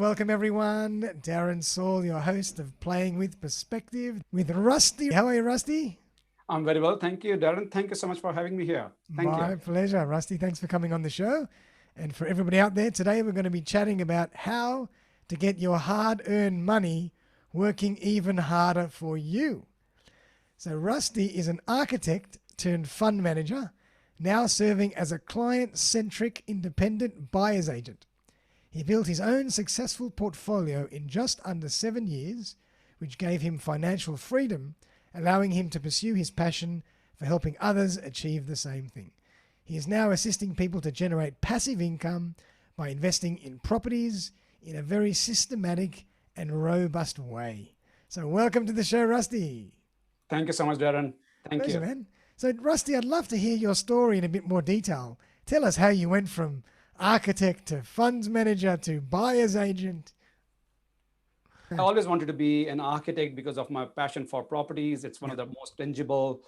Welcome everyone, Darren Saul, your host of Playing with Perspective with Rasti. How are you, Rasti? I'm very well, thank you, Darren. Thank you so much for having me here. Thank My you. pleasure, Rasti. Thanks for coming on the show. And for everybody out there, today we're going to be chatting about how to get your hard-earned money working even harder for you. So Rusty is an architect turned fund manager, now serving as a client-centric independent buyer's agent. He built his own successful portfolio in just under 7 years, which gave him financial freedom, allowing him to pursue his passion for helping others achieve the same thing. He is now assisting people to generate passive income by investing in properties in a very systematic and robust way. So welcome to the show, Rusty. Thank you so much, Darren. Thank Pleasure, you. man. So Rusty, I'd love to hear your story in a bit more detail. Tell us how you went from architect to funds manager to buyer's agent. I always wanted to be an architect because of my passion for properties. It's one of the most tangible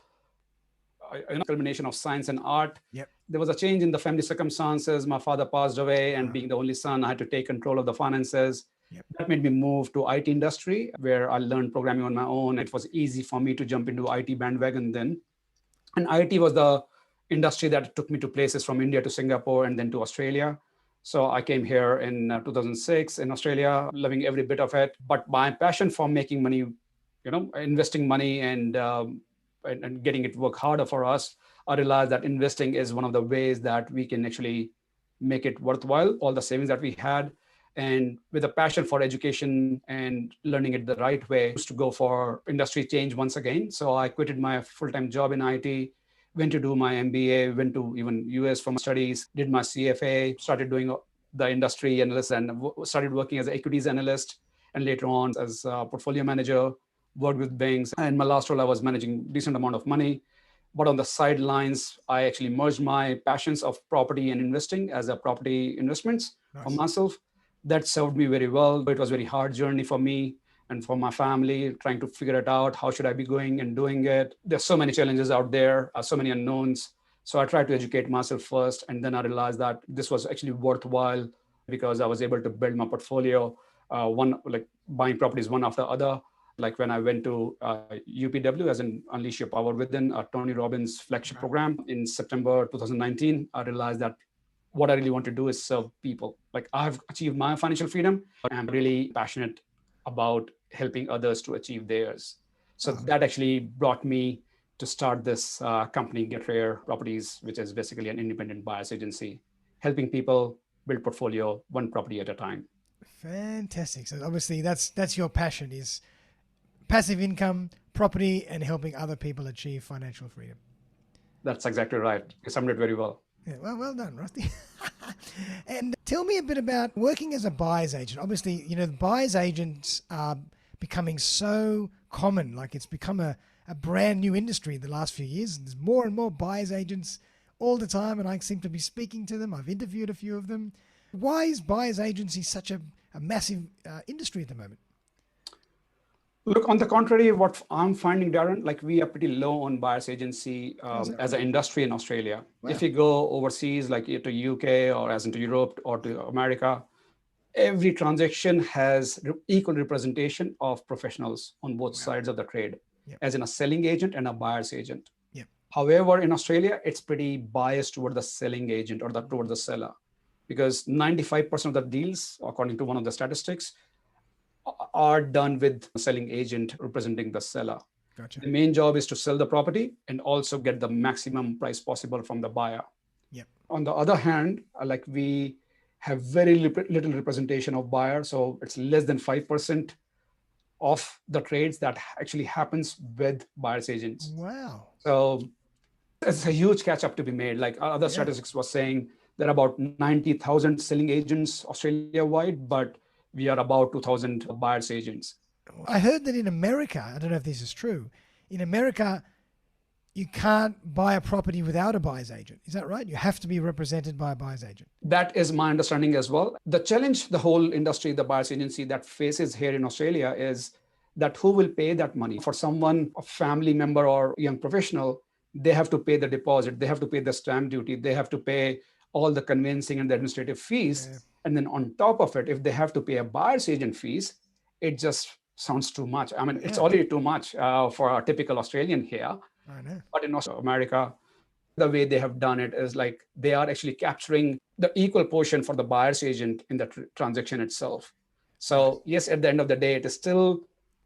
culmination of science and art. Yep. There was a change in the family circumstances. My father passed away, and being the only son, I had to take control of the finances. Yep. That made me move to IT industry, where I learned programming on my own. It was easy for me to jump into IT bandwagon then. And IT was the industry that took me to places from India to Singapore and then to Australia. So I came here in 2006 in Australia, loving every bit of it. But my passion for making money, investing money and getting it work harder for us, I realized that investing is one of the ways that we can actually make it worthwhile, all the savings that we had. And with a passion for education and learning it the right way, to go for industry change once again. So I quitted my full-time job in IT, went to do my MBA, went to even US for my studies, did my CFA, started doing the industry analyst and started working as an equities analyst. And later on as a portfolio manager, worked with banks. And my last role, I was managing decent amount of money. But on the sidelines, I actually merged my passions of property and investing as a property investments for myself. That served me very well. It was a very hard journey for me and for my family, trying to figure it out. How should I be going and doing it? There's so many challenges out there, so many unknowns. So I tried to educate myself first. And then I realized that this was actually worthwhile because I was able to build my portfolio, buying properties one after the other. Like when I went to 𝗺𝗵𝗿𝗶, as in Unleash Your Power Within, Tony Robbins' flagship program in September 2019, I realized that what I really want to do is serve people. Like I've achieved my financial freedom, but I'm really passionate about helping others to achieve theirs. So that actually brought me to start this company, Get Rare Properties, which is basically an independent buyer's agency, helping people build portfolio one property at a time. Fantastic. So obviously that's your passion, is passive income, property, and helping other people achieve financial freedom. That's exactly right. You summed it very well. Yeah, well done, Rusty. And tell me a bit about working as a buyer's agent. Obviously, the buyer's agents are becoming so common. Like it's become a brand new industry the last few years. There's more and more buyer's agents all the time, and I seem to be speaking to them. I've interviewed a few of them. Why is buyer's agency such a massive industry at the moment? Look, on the contrary, what I'm finding, Darren, like we are pretty low on buyer's agency as an industry in Australia. Wow. If you go overseas, like to UK or as into Europe or to America, every transaction has equal representation of professionals on both sides of the trade, as in a selling agent and a buyer's agent. However, in Australia, it's pretty biased toward the selling agent or toward the seller, because 95% of the deals, according to one of the statistics, are done with a selling agent representing the seller. Gotcha. The main job is to sell the property and also get the maximum price possible from the buyer. On the other hand, like we have very little representation of buyers. So it's less than 5% of the trades that actually happens with buyer's agents. Wow. So it's a huge catch up to be made. Like other statistics was saying there are about 90,000 selling agents Australia-wide, but we are about 2,000 buyer's agents. I heard that in America, I don't know if this is true, in America, you can't buy a property without a buyer's agent. Is that right? You have to be represented by a buyer's agent. That is my understanding as well. The challenge the whole industry, the buyer's agency that faces here in Australia is that who will pay that money? For someone, a family member or young professional, they have to pay the deposit. They have to pay the stamp duty. They have to pay all the conveyancing and the administrative fees. Yeah. And then on top of it, if they have to pay a buyer's agent fees, it just sounds too much. I mean, it's already too much for a typical Australian here. I know. But in America, the way they have done it is like they are actually capturing the equal portion for the buyer's agent in the transaction itself. So yes, at the end of the day, it is still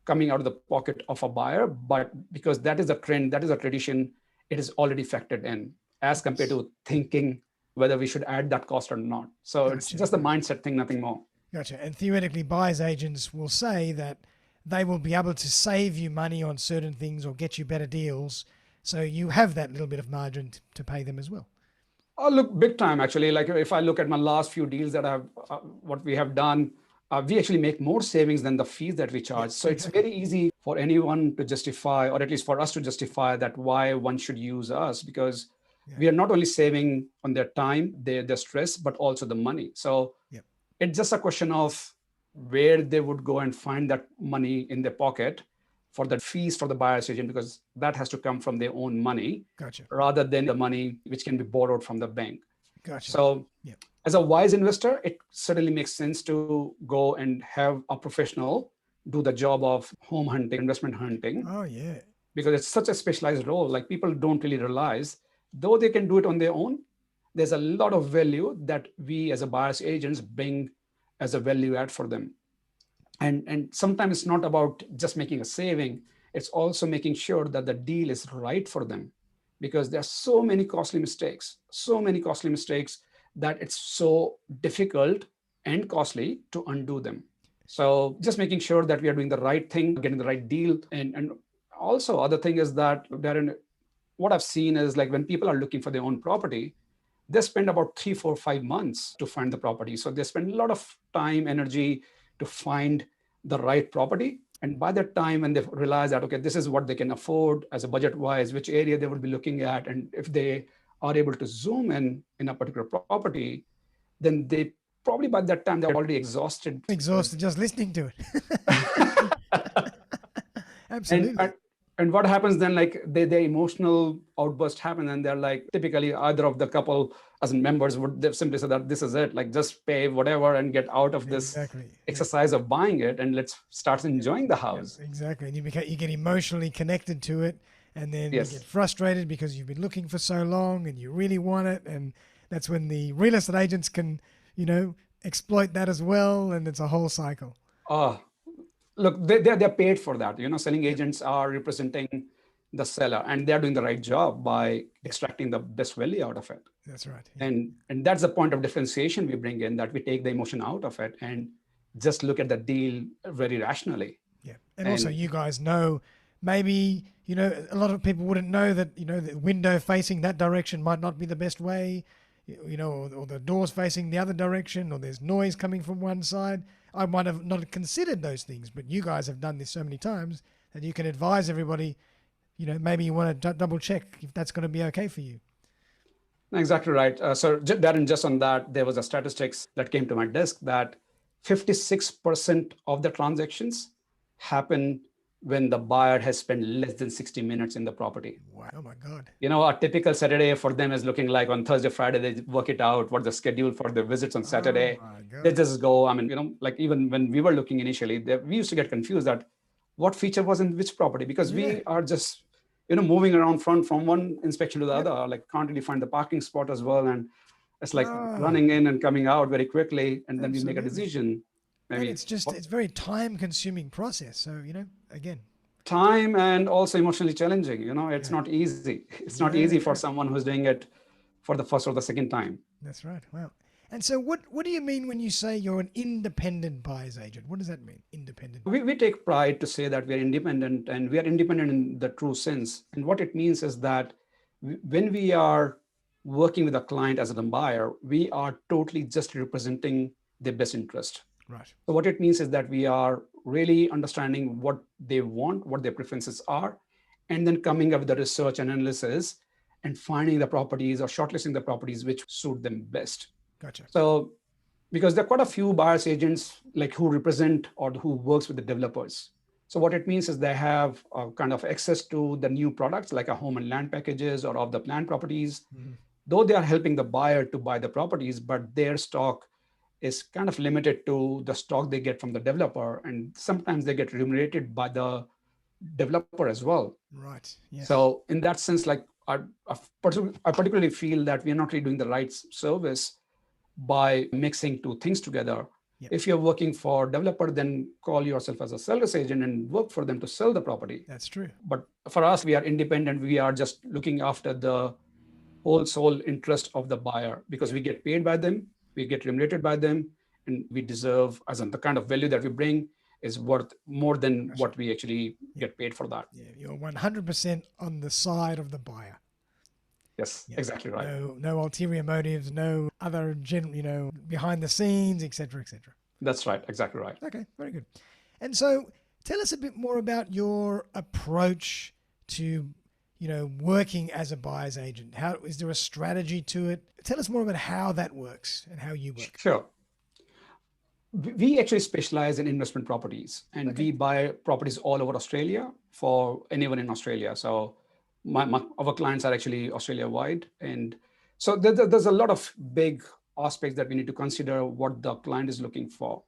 coming out of the pocket of a buyer, but because that is a trend, that is a tradition, it is already factored in as compared to thinking whether we should add that cost or not. So it's just a mindset thing, nothing more. Gotcha. And theoretically, buyer's agents will say that they will be able to save you money on certain things or get you better deals. So you have that little bit of margin to pay them as well. Oh, look, big time, actually. Like if I look at my last few deals that I've, what we have done, we actually make more savings than the fees that we charge. So it's very easy for anyone to justify, or at least for us to justify that why one should use us, because we are not only saving on their time, their stress, but also the money. So it's just a question of where they would go and find that money in their pocket for the fees for the buyer's agent, because that has to come from their own money rather than the money which can be borrowed from the bank. So as a wise investor, it certainly makes sense to go and have a professional do the job of home hunting, investment hunting. Oh, yeah. Because it's such a specialized role. Like people don't really realize, though they can do it on their own, there's a lot of value that we as a buyer's agents bring as a value add for them. And sometimes it's not about just making a saving. It's also making sure that the deal is right for them, because there are so many costly mistakes that it's so difficult and costly to undo them. So just making sure that we are doing the right thing, getting the right deal. And also other thing is that, Darren, what I've seen is like when people are looking for their own property, they spend about 3, 4, 5 months to find the property. So they spend a lot of time, energy to find the right property. And by that time, when they realize that, okay, this is what they can afford as a budget-wise, which area they would be looking at, and if they are able to zoom in a particular property, then they probably by that time, they're already exhausted. Exhausted just listening to it. Absolutely. And what happens then, like their emotional outburst happen, and they're like, typically either of the couple as members would simply say that this is it, like just pay whatever and get out of this exercise of buying it, and let's start enjoying the house. Exactly. And you get emotionally connected to it, and then you get frustrated because you've been looking for so long and you really want it. And that's when the real estate agents can, exploit that as well. And it's a whole cycle. Look, they're paid for that. Selling agents are representing the seller, and they're doing the right job by extracting the best value out of it. That's right. And that's the point of differentiation we bring in, that we take the emotion out of it and just look at the deal very rationally. Yeah. And also you guys know, maybe, a lot of people wouldn't know that, the window facing that direction might not be the best way, or the doors facing the other direction, or there's noise coming from one side. I might have not considered those things, but you guys have done this so many times that you can advise everybody, maybe you want to double check if that's going to be okay for you. Exactly right. So Darren, just on that, there was a statistics that came to my desk that 56% of the transactions happen when the buyer has spent less than 60 minutes in the property. Wow. Oh my God. A typical Saturday for them is looking like on Thursday, Friday, they work it out, what the schedule for their visits on Saturday. They just go, like even when we were looking initially, we used to get confused that what feature was in which property, because we are just, moving around from one inspection to the other, like can't really find the parking spot as well. And it's like running in and coming out very quickly. And then we make a decision. Maybe and it's very time consuming process. So, again, time and also emotionally challenging, it's not easy. It's not easy for someone who's doing it for the first or the second time. That's right. Wow. And so what do you mean when you say you're an independent buyer's agent? What does that mean, independent? We take pride to say that we are independent, and we are independent in the true sense. And what it means is that when we are working with a client as a buyer, we are totally just representing their best interest. Right. So what it means is that we are really understanding what they want, what their preferences are, and then coming up with the research and analysis and finding the properties or shortlisting the properties which suit them best. Gotcha. So because there are quite a few buyer's agents like who represent or who works with the developers. So what it means is they have kind of access to the new products like a home and land packages or off the plan properties. though they are helping the buyer to buy the properties, but their stock is kind of limited to the stock they get from the developer. And sometimes they get remunerated by the developer as well. Right. Yes. So in that sense, like I particularly feel that we are not really doing the right service by mixing two things together. Yep. If you're working for developer, then call yourself as a seller's agent and work for them to sell the property. That's true. But for us, we are independent. We are just looking after the whole sole interest of the buyer, because we get paid by them, we get remunerated by them, and we deserve, as in the kind of value that we bring is worth more than what we actually get paid for that. Yeah, you're 100% on the side of the buyer. Yes, exactly right. No ulterior motives, no other behind the scenes, etc., etc. That's right, exactly right. Okay, very good. And so tell us a bit more about your approach to working as a buyer's agent. How is there a strategy to it? Tell us more about how that works and how you work. Sure. We actually specialize in investment properties, and we buy properties all over Australia for anyone in Australia. So our clients are actually Australia-wide. And so there's a lot of big aspects that we need to consider what the client is looking for.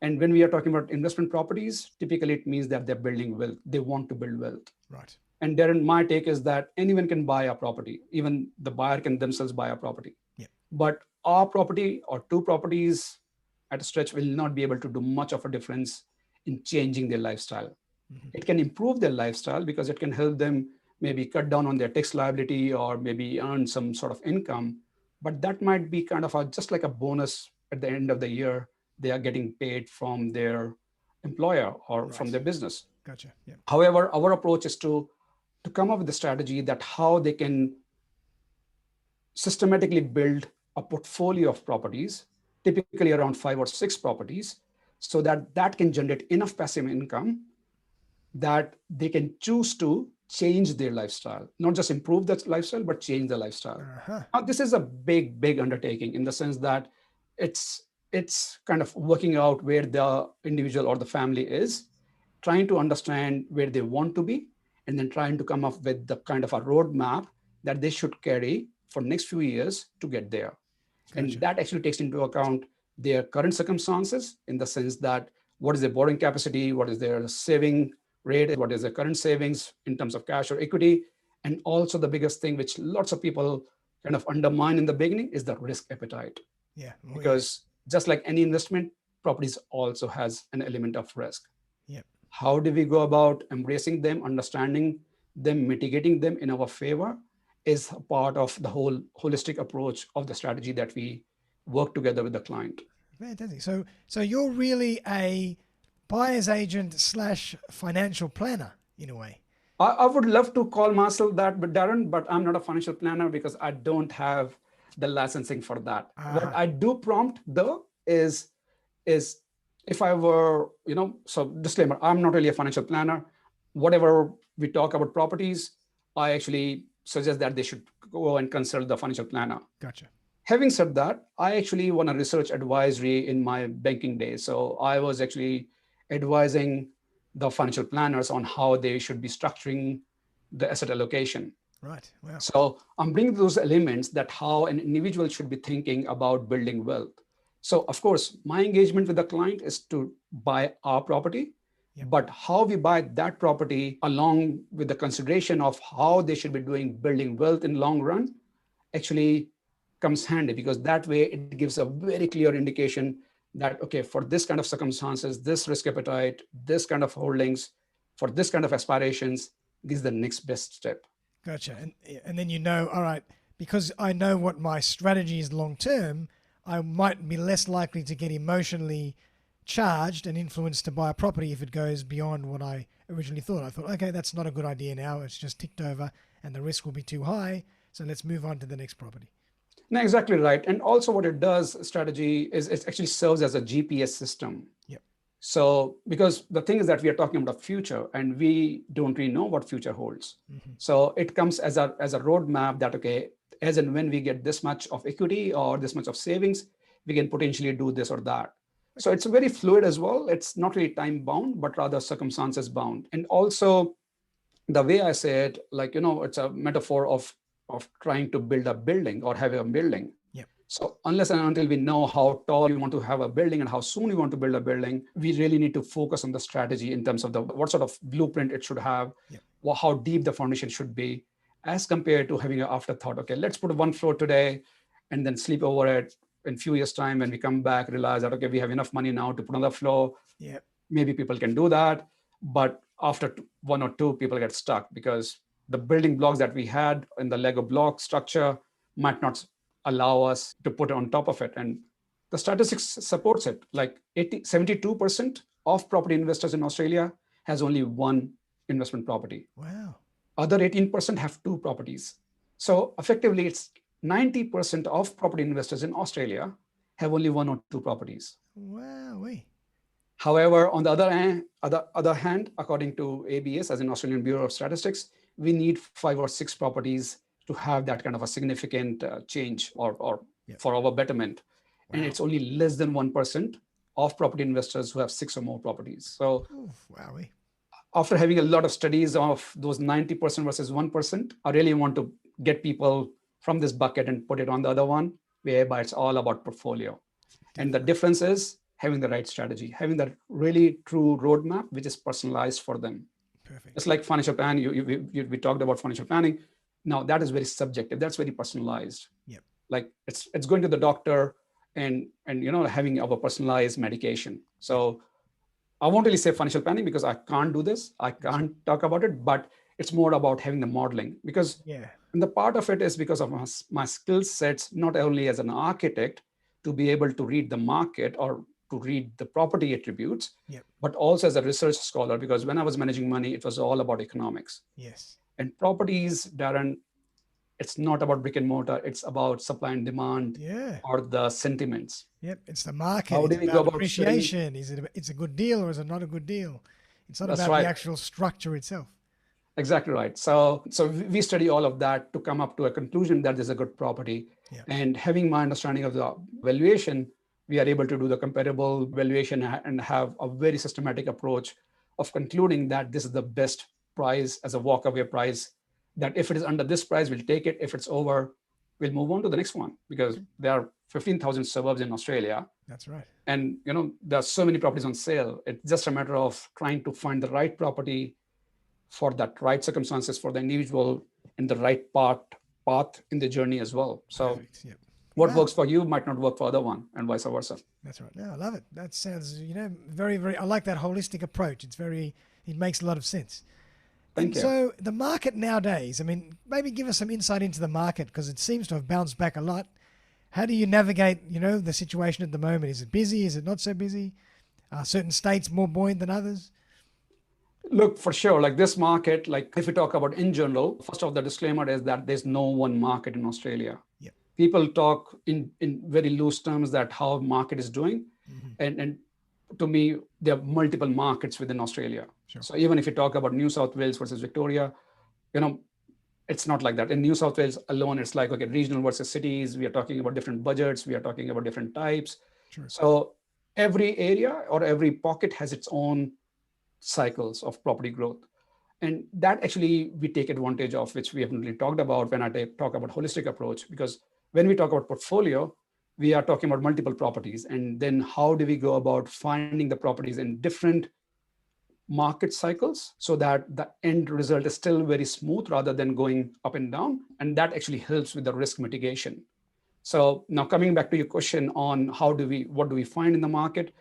And when we are talking about investment properties, typically it means that they're building wealth. They want to build wealth. Right. And Darren, my take is that anyone can buy a property. Even the buyer can themselves buy a property. Yeah. But our property or two properties at a stretch will not be able to do much of a difference in changing their lifestyle. Mm-hmm. It can improve their lifestyle because it can help them maybe cut down on their tax liability or maybe earn some sort of income. But that might be kind of just like a bonus at the end of the year. They are getting paid from their employer or from their business. Gotcha. Yeah. However, our approach is to come up with a strategy that how they can systematically build a portfolio of properties, typically around 5 or 6 properties, so that can generate enough passive income that they can choose to change their lifestyle, not just improve that lifestyle, but change the lifestyle. Uh-huh. Now, this is a big undertaking in the sense that it's kind of working out where the individual or the family is, trying to understand where they want to be, and then trying to come up with the kind of a roadmap that they should carry for next few years to get there. Gotcha. And that actually takes into account their current circumstances in the sense that what is their borrowing capacity, what is their saving rate, what is their current savings in terms of cash or equity. And also the biggest thing, which lots of people kind of undermine in the beginning, is the risk appetite. Yeah. Because just like any investment, properties also has an element of risk. Yeah. How do we go about embracing them, understanding them, mitigating them in our favor is a part of the whole holistic approach of the strategy that we work together with the client. Fantastic. So you're really a buyer's agent / financial planner in a way. I would love to call myself that, but Darren, but I'm not a financial planner because I don't have the licensing for that. What I do prompt though is if I were, so disclaimer, I'm not really a financial planner. Whatever we talk about properties, I actually suggest that they should go and consult the financial planner. Gotcha. Having said that, I actually won a research advisory in my banking days. So I was actually advising the financial planners on how they should be structuring the asset allocation. Right. Wow. So I'm bringing those elements that how an individual should be thinking about building wealth. So of course, my engagement with the client is to buy our property, but how we buy that property along with the consideration of how they should be doing building wealth in long run actually comes handy, because that way it gives a very clear indication that, okay, for this kind of circumstances, this risk appetite, this kind of holdings, for this kind of aspirations, this is the next best step. Gotcha. And then all right, because I know what my strategy is long term, I might be less likely to get emotionally charged and influenced to buy a property if it goes beyond what I originally thought. I thought, okay, that's not a good idea now. It's just ticked over and the risk will be too high. So let's move on to the next property. No, exactly right. And also what it does, strategy, is it actually serves as a GPS system. Yep. So because the thing is that we are talking about future and we don't really know what future holds. Mm-hmm. So it comes as a roadmap that, okay, as and when we get this much of equity or this much of savings, we can potentially do this or that. Okay. So it's very fluid as well. It's not really time bound, but rather circumstances bound. And also the way I say it, like, it's a metaphor of of trying to build a building or have a building. Yep. So unless and until we know how tall we want to have a building and how soon we want to build a building, we really need to focus on the strategy in terms of what sort of blueprint it should have, Yep. how deep the foundation should be, as compared to having an afterthought. Okay, let's put one floor today and then sleep over it in a few years' time. When we come back, realize that, okay, we have enough money now to put another floor. Yep. Maybe people can do that. But after one or two, people get stuck because the building blocks that we had in the Lego block structure might not allow us to put it on top of it. And the statistics supports it. Like 72% of property investors in Australia has only one investment property. Wow. Other 18% have two properties. So effectively, it's 90% of property investors in Australia have only one or two properties. Wow. However, on the other hand, according to ABS, as in Australian Bureau of Statistics, we need 5 or 6 properties to have that kind of a significant change or Yep. for our betterment. Wow. And it's only less than 1% of property investors who have 6 or more properties. So Wow. after having a lot of studies of those 90% versus 1%, I really want to get people from this bucket and put it on the other one, whereby it's all about portfolio. Definitely. And the difference is having the right strategy, having that really true roadmap, which is personalized for them. Perfect. It's like financial planning. We talked about financial planning. Now that is very subjective. That's very personalized. Yep. Like it's going to the doctor and having our personalized medication. So I won't really say financial planning because I can't do this. I can't talk about it, but it's more about having the modeling because and the part of it is because of my skill sets, not only as an architect to be able to read the market or to read the property attributes, but also as a research scholar, because when I was managing money, it was all about economics. Yes. And properties, Darren, it's not about brick and mortar. It's about supply and demand or the sentiments. Yep. It's the market. How do we go about appreciation? It's a good deal or is it not a good deal? It's not about the actual structure itself. Exactly right. So we study all of that to come up to a conclusion that there's a good property. And having my understanding of the valuation, we are able to do the comparable valuation and have a very systematic approach of concluding that this is the best price as a walkaway price, that if it is under this price, we'll take it. If it's over, we'll move on to the next one because there are 15,000 suburbs in Australia. That's right. And, there are so many properties on sale. It's just a matter of trying to find the right property for that right circumstances for the individual and the right path in the journey as well. So what works for you might not work for other one and vice versa. That's right. No, I love it. That sounds, very, very, I like that holistic approach. It makes a lot of sense. Thank you. So the market nowadays, maybe give us some insight into the market because it seems to have bounced back a lot. How do you navigate, the situation at the moment? Is it busy? Is it not so busy? Are certain states more buoyant than others? Look, for sure, like this market, like if we talk about in general, first of the disclaimer is that there's no one market in Australia. Yep. People talk in very loose terms that how market is doing. Mm-hmm. And to me, there are multiple markets within Australia. Sure. So even if you talk about New South Wales versus Victoria, it's not like that. In New South Wales alone, it's like, okay, regional versus cities. We are talking about different budgets. We are talking about different types. Sure. So every area or every pocket has its own cycles of property growth. And that actually we take advantage of, which we haven't really talked about when I talk about holistic approach, because when we talk about portfolio, we are talking about multiple properties. And then how do we go about finding the properties in different market cycles so that the end result is still very smooth rather than going up and down. And that actually helps with the risk mitigation. So now coming back to your question on what do we find in the market?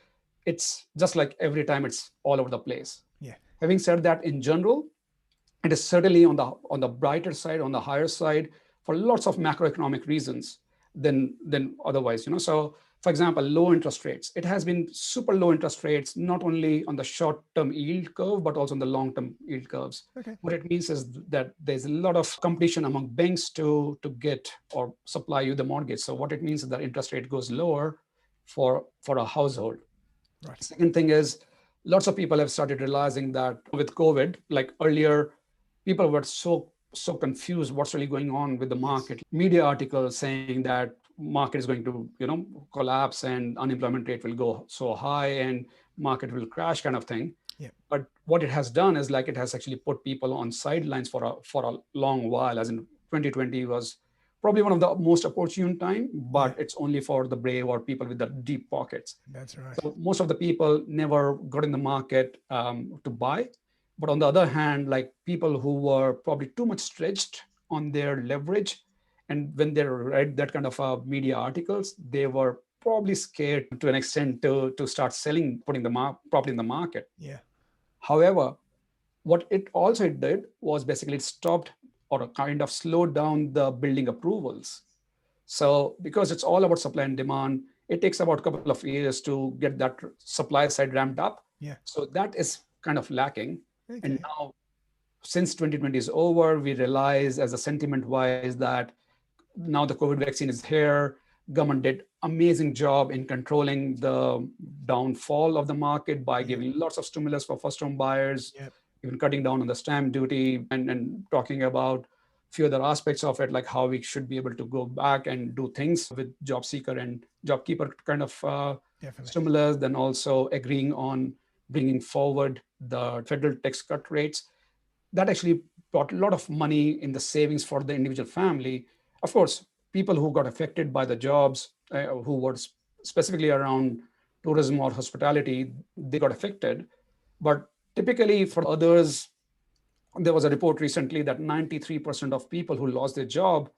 It's just like every time it's all over the place. Yeah. Having said that, in general, it is certainly on the brighter side, on the higher side for lots of macroeconomic reasons than otherwise. So for example, low interest rates. It has been super low interest rates, not only on the short-term yield curve, but also on the long-term yield curves. Okay. What it means is that there's a lot of competition among banks to get or supply you the mortgage. So what it means is that interest rate goes lower for a household. Right. Second thing is, lots of people have started realizing that with COVID, like earlier, people were so confused what's really going on with the market. Yes. Media articles saying that market is going to, collapse and unemployment rate will go so high and market will crash kind of thing. Yeah. But what it has done is like it has actually put people on sidelines for a long while, as in 2020 was probably one of the most opportune time, but it's only for the brave or people with the deep pockets. That's right. So most of the people never got in the market to buy. But on the other hand, like people who were probably too much stretched on their leverage, and when they read that kind of media articles, they were probably scared to an extent to start selling, putting the property in the market. Yeah. However, what it also did was basically it stopped or kind of slowed down the building approvals. So because it's all about supply and demand, it takes about a couple of years to get that supply side ramped up. Yeah. So that is kind of lacking. Okay. And now, since 2020 is over, we realize as a sentiment wise that now the COVID vaccine is here. Government did amazing job in controlling the downfall of the market by giving lots of stimulus for first home buyers, even cutting down on the stamp duty and talking about few other aspects of it, like how we should be able to go back and do things with job seeker and job keeper kind of stimulus, then also agreeing on bringing forward the federal tax cut rates. That actually brought a lot of money in the savings for the individual family. Of course, people who got affected by the jobs, who were specifically around tourism or hospitality, they got affected. But typically for others, there was a report recently that 93% of people who lost their job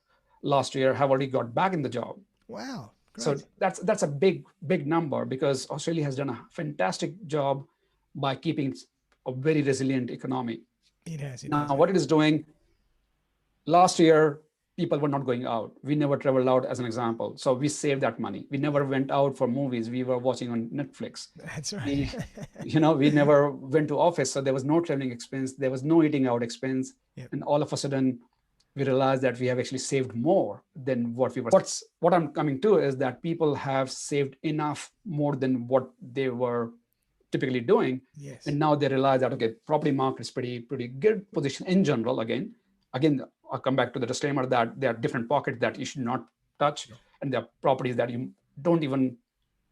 last year have already got back in the job. Wow. Great. So that's a big number, because Australia has done a fantastic job by keeping a very resilient economy. It has. Now, what it is doing, last year, people were not going out. We never traveled out, as an example. So we saved that money. We never went out for movies. We were watching on Netflix. That's right. We never went to office. So there was no traveling expense. There was no eating out expense. And all of a sudden, we realized that we have actually saved more than what we were. What I'm coming to is that people have saved enough more than what they were typically doing. Yes. And now they realize that, okay, property market is pretty good position in general. Again, I'll come back to the disclaimer that there are different pockets that you should not touch. And there are properties that you don't even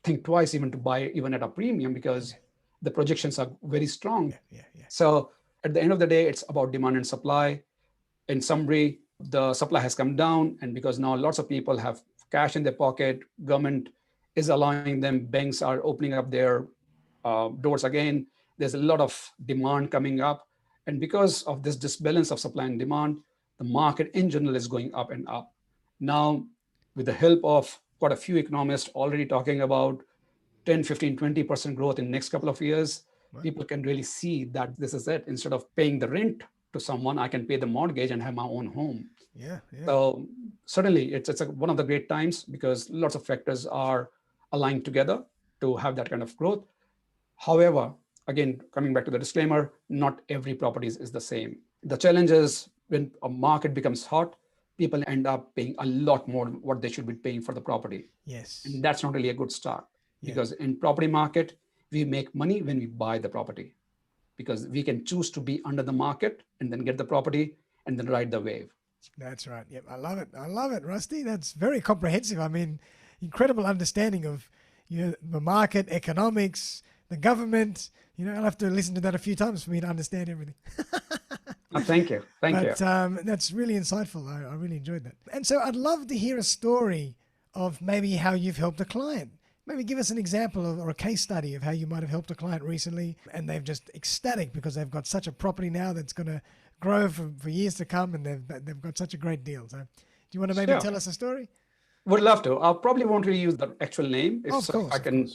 think twice even to buy even at a premium, because the projections are very strong. So at the end of the day, it's about demand and supply. In summary, the supply has come down, and because now lots of people have cash in their pocket, government is allowing them, banks are opening up their doors again. There's a lot of demand coming up. And because of this disbalance of supply and demand, the market in general is going up and up. Now, with the help of quite a few economists already talking about 10, 15, 20% growth in the next couple of years, people can really see that this is it. Instead of paying the rent to someone, I can pay the mortgage and have my own home. So certainly it's one of the great times, because lots of factors are aligned together to have that kind of growth. However, again, coming back to the disclaimer, not every property is the same. The challenge is when a market becomes hot, people end up paying a lot more than what they should be paying for the property. Yes. And that's not really a good start, because in property market, we make money when we buy the property, because we can choose to be under the market and then get the property and then ride the wave. That's right. Yep. I love it. I love it, Rasti. That's very comprehensive. I mean, incredible understanding of, the market, economics, the government. I'll have to listen to that a few times for me to understand everything. Thank you. Thank you. That's really insightful. I really enjoyed that. And so I'd love to hear a story of maybe how you've helped a client. Maybe give us an example or a case study of how you might have helped a client recently and they've just ecstatic because they've got such a property now that's going to grow for years to come, and they've got such a great deal. So do you want to maybe tell us a story? Would love to. I probably won't really use the actual name. If I can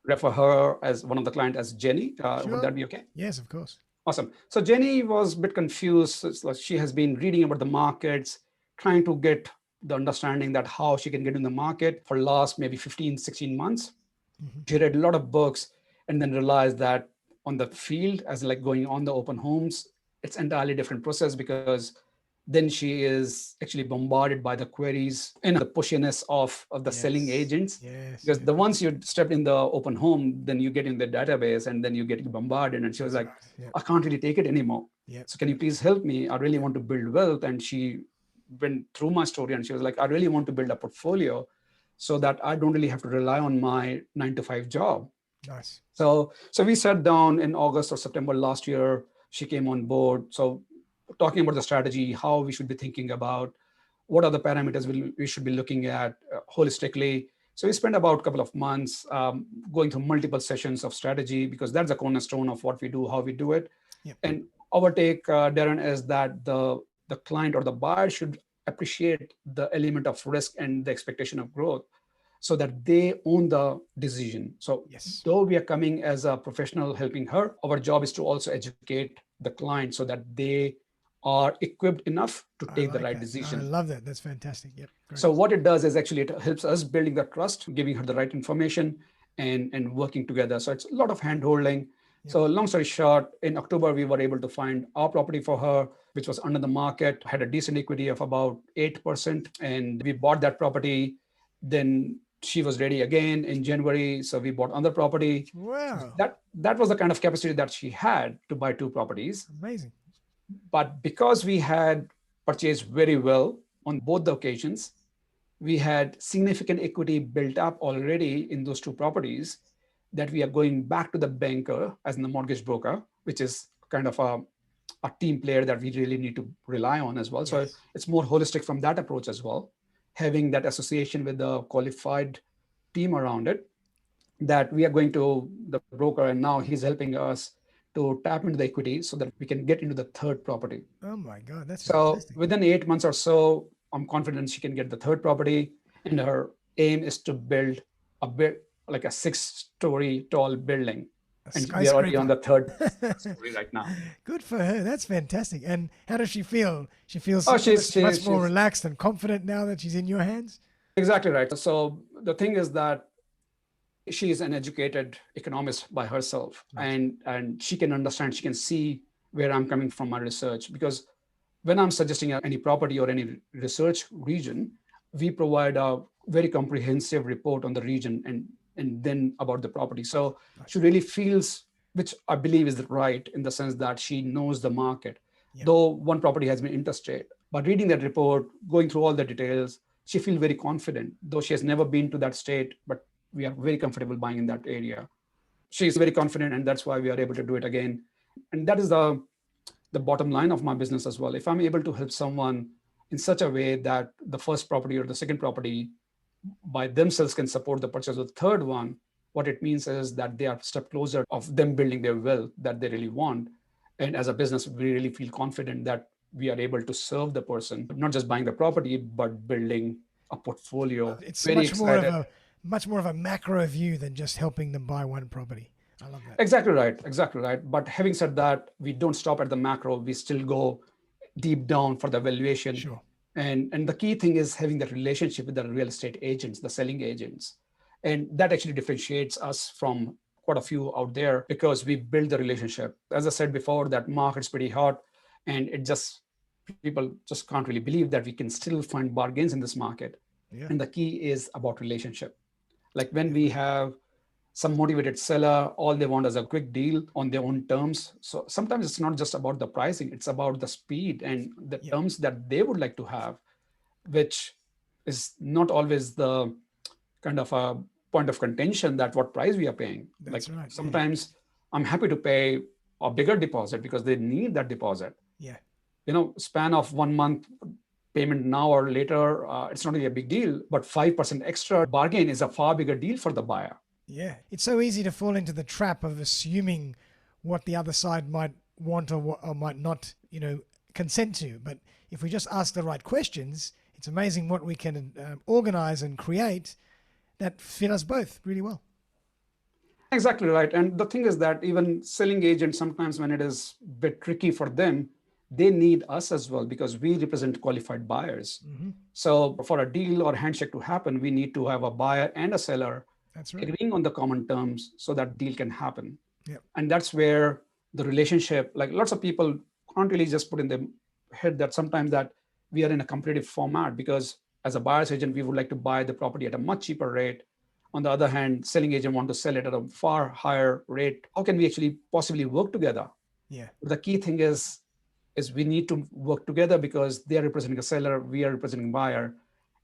refer her as one of the client as Jenny. Would that be okay? Yes, of course. Awesome. So Jenny was a bit confused. She has been reading about the markets, trying to get the understanding that how she can get in the market for last maybe 15, 16 months. She read a lot of books and then realized that on the field, as like going on the open homes, it's entirely different process, because then she is actually bombarded by the queries and the pushiness of the selling agents. Because the once you step in the open home, then you get in the database and then you get bombarded. And she was like, I can't really take it anymore. So can you please help me? I really want to build wealth. And she went through my story and she was like, I really want to build a portfolio so that I don't really have to rely on my 9-to-5 job. Nice. So we sat down in August or September last year. She came on board. So talking about the strategy, how we should be thinking about what are the parameters we should be looking at holistically. So we spent about a couple of months going through multiple sessions of strategy, because that's the cornerstone of what we do, how we do it. Yep. And our take, Darren, is that the client or the buyer should appreciate the element of risk and the expectation of growth, so that they own the decision. So Yes. though we are coming as a professional helping her, our job is to also educate the client so that they are equipped enough to take the right decision. I love that. That's fantastic. Yep. Great. So what it does is actually it helps us building the trust, giving her the right information, and working together. So it's a lot of hand holding. Yep. So long story short, in October, we were able to find our property for her, which was under the market, had a decent equity of about 8%. And we bought that property. Then she was ready again in January. So we bought another property. Wow. That was the kind of capacity that she had to buy 2 properties. Amazing. But because we had purchased very well on both the occasions, we had significant equity built up already in those 2 properties, that we are going back to the banker as the mortgage broker, which is kind of a team player that we really need to rely on as well. Yes. So it's more holistic from that approach as well, having that association with the qualified team around it, that we are going to the broker, and now he's helping us to tap into the equity so that we can get into the 3rd property. Oh my God, that's so fantastic. Within 8 months or so, I'm confident she can get the 3rd property, and her aim is to build a bit like a 6-story tall building. And we are already on the 3rd story right now. Good for her. That's fantastic. And how does she feel? She feels she's much more relaxed and confident now that she's in your hands? Exactly right. So the thing is that she is an educated economist by herself, right. and she can understand, she can see where I'm coming from my research, because when I'm suggesting any property or any research region, we provide a very comprehensive report on the region and then about the property. So she really feels, which I believe is right, in the sense that she knows the market. Yeah. Though one property has been interstate, but reading that report, going through all the details, she feels very confident, though she has never been to that state, but we are very comfortable buying in that area. She is very confident, and that's why we are able to do it again. And that is the bottom line of my business as well. If I'm able to help someone in such a way that the 1st property or the 2nd property by themselves can support the purchase of the 3rd one, what it means is that they are a step closer of them building their wealth that they really want. And as a business, we really feel confident that we are able to serve the person, not just buying the property, but building a portfolio. It's very much more of a macro view than just helping them buy one property. I love that. Exactly right. But having said that, we don't stop at the macro. We still go deep down for the valuation. Sure. And the key thing is having that relationship with the real estate agents, the selling agents. And that actually differentiates us from quite a few out there, because we build the relationship. As I said before, that market's pretty hot, and people just can't really believe that we can still find bargains in this market. Yeah. And the key is about relationship. Like when we have some motivated seller, all they want is a quick deal on their own terms. So sometimes it's not just about the pricing, it's about the speed and the terms that they would like to have, which is not always the kind of a point of contention that what price we are paying. That's right. Sometimes I'm happy to pay a bigger deposit because they need that deposit. Yeah. Span of 1 month payment now or later, it's not really a big deal, but 5% extra bargain is a far bigger deal for the buyer. Yeah. It's so easy to fall into the trap of assuming what the other side might want or might not, consent to. But if we just ask the right questions, it's amazing what we can organize and create that fit us both really well. Exactly right. And the thing is that even selling agents, sometimes when it is a bit tricky for them, they need us as well, because we represent qualified buyers. Mm-hmm. So for a deal or handshake to happen, we need to have a buyer and a seller agreeing on the common terms so that deal can happen. Yep. And that's where the relationship, like lots of people can't really just put in their head that sometimes that we are in a competitive format, because as a buyer's agent, we would like to buy the property at a much cheaper rate. On the other hand, selling agent want to sell it at a far higher rate. How can we actually possibly work together? Yeah. The key thing is we need to work together, because they are representing a seller, we are representing a buyer,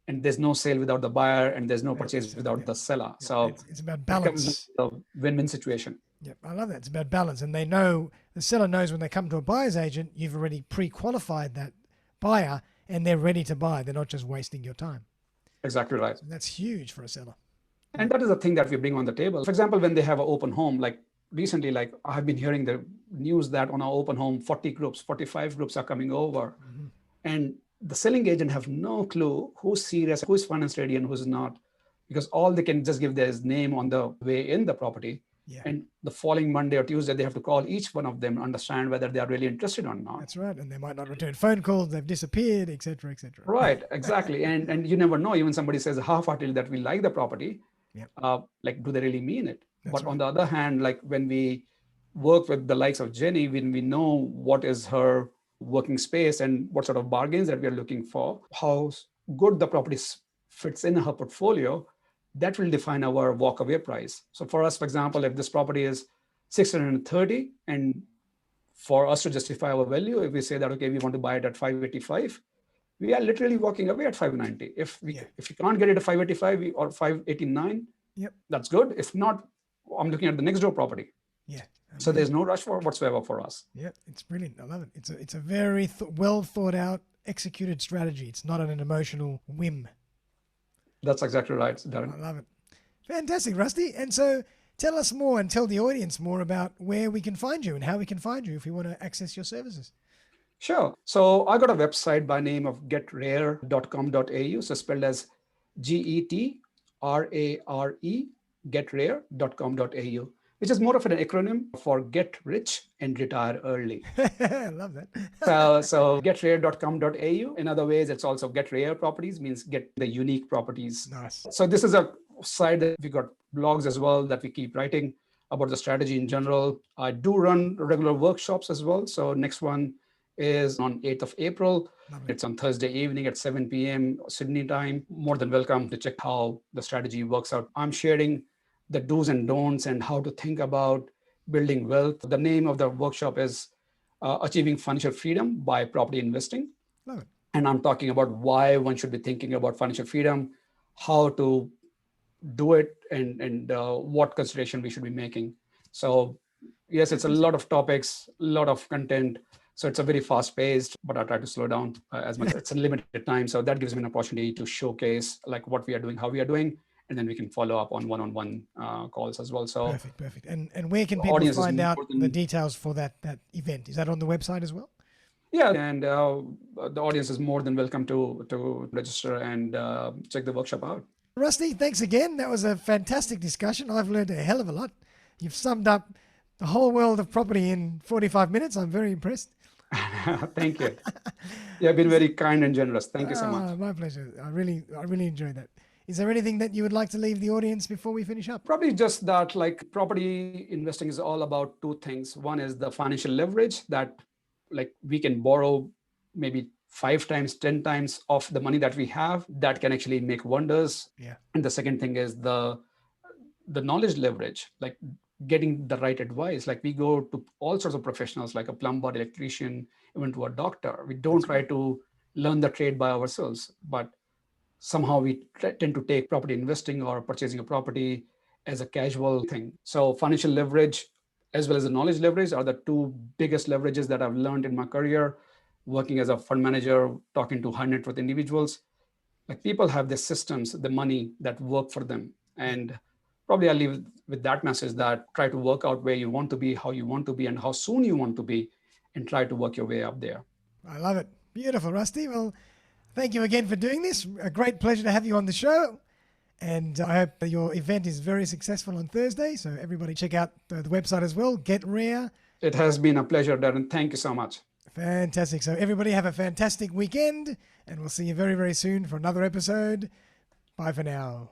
and there's no sale without the buyer, and there's no purchase without the seller. Yeah. So it's about balance. A win-win situation. Yep, I love that. It's about balance. And the seller knows when they come to a buyer's agent, you've already pre-qualified that buyer, and they're ready to buy. They're not just wasting your time. Exactly right. So that's huge for a seller. And that is the thing that we bring on the table. For example, when they have an open home, like recently, like I have been hearing the news that on our open home, 40 groups, 45 groups are coming over. And the selling agent have no clue who's serious, who's finance ready and who's not, because all they can just give their name on the way in the property. And the following Monday or Tuesday, they have to call each one of them, understand whether they are really interested or not. That's right. And they might not return phone calls, they've disappeared, etc., etc. Right, exactly. And you never know, even somebody says half-heartedly that we like the property, like, do they really mean it? But on the other hand, like when we work with the likes of Jenny, when we know what is her working space and what sort of bargains that we are looking for, how good the property fits in her portfolio, that will define our walk-away price. So for us, for example, if this property is 630, and for us to justify our value, if we say that, okay, we want to buy it at 585, we are literally walking away at 590. If we can't get it at 585 or 589, that's good. If not, I'm looking at the next door property. So there's no rush whatsoever for us. It's brilliant. I love it. It's a very well thought out, executed strategy. It's not an emotional whim. That's exactly right, Darren. I love it. Fantastic, Rusty. And so tell us more and tell the audience more about where we can find you and how we can find you if we want to access your services. Sure. So I got a website by name of getrare.com.au, so spelled as GETRARE, getrare.com.au, which is more of an acronym for Get Rich and Retire Early. I love that. So getrare.com.au. In other ways, it's also Get Rare Properties, means get the unique properties. Nice. So this is a site that we got blogs as well that we keep writing about the strategy in general. I do run regular workshops as well. So next one is on 8th of April. It's on Thursday evening at 7 p.m. Sydney time. More than welcome to check how the strategy works out. I'm sharing the do's and don'ts and how to think about building wealth. The name of the workshop is Achieving Financial Freedom by Property Investing. Love it. And I'm talking about why one should be thinking about financial freedom, how to do it, and what consideration we should be making. So yes, it's a lot of topics, a lot of content. So it's a very fast paced, but I try to slow down as much. It's a limited time. So that gives me an opportunity to showcase like what we are doing, how we are doing, and then we can follow up on one-on-one calls as well. So perfect. And where can people find out the details for that event? Is that on the website as well? Yeah, and the audience is more than welcome to register and check the workshop out. Rusty, thanks again. That was a fantastic discussion. I've learned a hell of a lot. You've summed up the whole world of property in 45 minutes. I'm very impressed. Thank you. You have been very kind and generous. Thank you so much. My pleasure. I really enjoyed that. Is there anything that you would like to leave the audience before we finish up? Probably just that, like, property investing is all about two things. One is the financial leverage that, like, we can borrow maybe 5 times, 10 times of the money that we have that can actually make wonders. And the second thing is the knowledge leverage, like getting the right advice. Like, we go to all sorts of professionals, like a plumber, electrician, even to a doctor. We don't try to learn the trade by ourselves, but somehow we tend to take property investing or purchasing a property as a casual thing. So financial leverage as well as the knowledge leverage are the two biggest leverages that I've learned in my career, working as a fund manager, talking to high net worth individuals. Like, people have the systems, the money that work for them. And probably I'll leave with that message that try to work out where you want to be, how you want to be, and how soon you want to be, and try to work your way up there. I love it. Beautiful, Rusty. Well, thank you again for doing this. A great pleasure to have you on the show. And I hope that your event is very successful on Thursday. So everybody check out the website as well, Get Rare. It has been a pleasure, Darren. Thank you so much. Fantastic. So everybody have a fantastic weekend, and we'll see you very, very soon for another episode. Bye for now.